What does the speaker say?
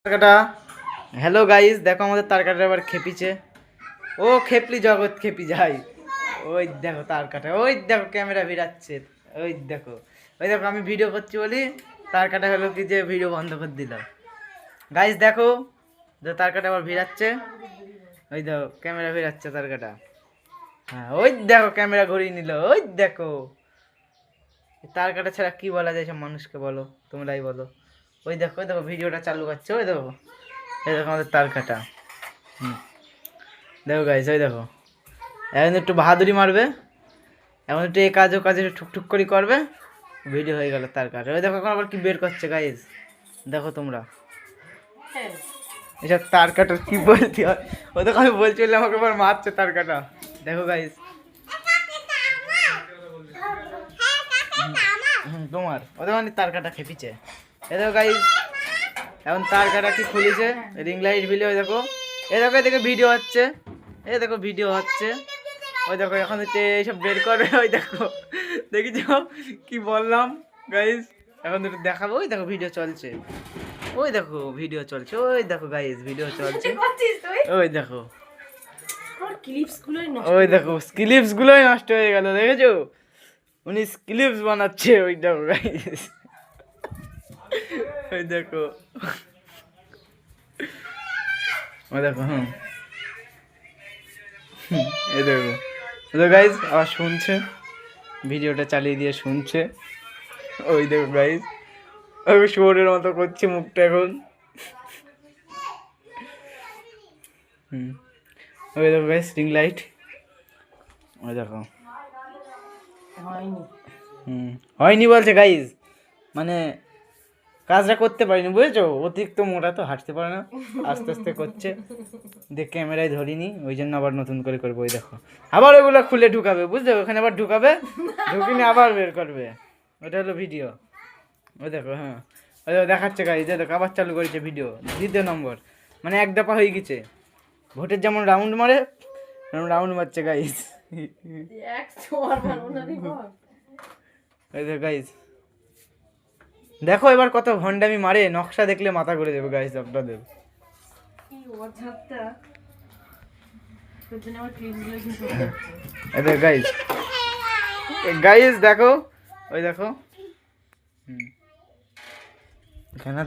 তারকাটা hello guys, দেখো আমাদের তারকাটা এবার খেপিছে। ও খেপলি জগৎ খেপি যাই। ওই দেখো তারকাটা, ওই দেখো ক্যামেরা ভিড়াচ্ছে। ওই দেখো, ওই দেখো আমি ভিডিও করছি বলি তারকাটা হলো কি যে ভিডিও বন্ধ করে দিল। গাইস দেখো যে তারকাটা আবার ভিড়াচ্ছে। ওই দেখো ক্যামেরা ভিড়াচ্ছে তারকাটা। হ্যাঁ ওই দেখো ক্যামেরা ঘুরিয়ে নিল। ওই দেখো তারকাটা ছাড়া কি বলা যায় সব মানুষকে, বলো তোমরাই বলো। ওই দেখো, ওই দেখো ভিডিওটা চালু করছে। ওই দেখো, এই দেখো আমাদের তারকাটা। দেখো গাইস, ওই দেখো এখন একটু বাহাদুরি মারবে, এখন একটু এই কাজ ও কাজে ঠুকঠুক করে করবে, ভিডিও হয়ে গেল তার কাছে। ওই দেখো এখন আবার কি বের করছে গাইস, দেখো তোমরা এসব তার কাটার কি বলতে হয়। ও দেখো আমি বলছি বলে আমাকে আবার মারছে তার কাটা। দেখো গাইস তোমার ওদের মানে তার কাটা খেপিছে। এ দেখো গাইস এখন তার কাটা কি খুলেছে রিং লাইট ভিলে। ওই দেখো, এ দেখো এদিকে ভিডিও হচ্ছে, এ দেখো ভিডিও হচ্ছে। ওই দেখো এখন হচ্ছে এইসব বের করবে। ওই দেখো দেখেছো কি বললাম গাইস, এখন একটু দেখাবো। ওই দেখো ভিডিও চলছে, ওই দেখো ভিডিও চলছে। ওই দেখো গাইস ভিডিও চলছে। ওই দেখো, ওই দেখো স্ক্লিপস গুলোই নষ্ট হয়ে গেল। দেখেছো উনি স্ক্লিপস বানাচ্ছে। ওই দেখো গাইস, ওই দেখো, ওই দেখো। এই দেখো, দেখো গাইস আবার শুনছে, ভিডিওটা চালিয়ে দিয়ে শুনছে। ওই দেখো গাইস আমি শুয়োরের মতো করছি মুখটা এখন। ওই দেখো গাইস রিং লাইট। ওই দেখো হয়নি বলছে গাইস, মানে কাজটা করতে পারিনি বুঝেছো, অতিরিক্ত মোটা তো হাঁটতে পারে না, আস্তে আস্তে করছে। দেখ ক্যামেরায় ধরিনি, ওই জন্য আবার নতুন করে করবো। ওই দেখো আবার ওগুলো খুলে ঢুকাবে, বুঝছো, ওখানে আবার ঢুকাবে, ঢুকিনি আবার বের করবে। ওটা হলো ভিডিও। ওই দেখো, হ্যাঁ ওই দেখো দেখাচ্ছে গাইস, দেখো আবার চালু করেছে ভিডিও, দ্বিতীয় নম্বর, মানে এক দফা হয়ে গেছে। ভোটের যেমন রাউন্ড মারে রাউন্ড মারছে গাইস। ওই দেখো গাইস দেখো এবার কত ভন্ডামি মারে, নকশা দেখলে মাথা ঘুরে যাবে গাইস আপনাদের। গাইস গাইস দেখো, ওই দেখো এখানে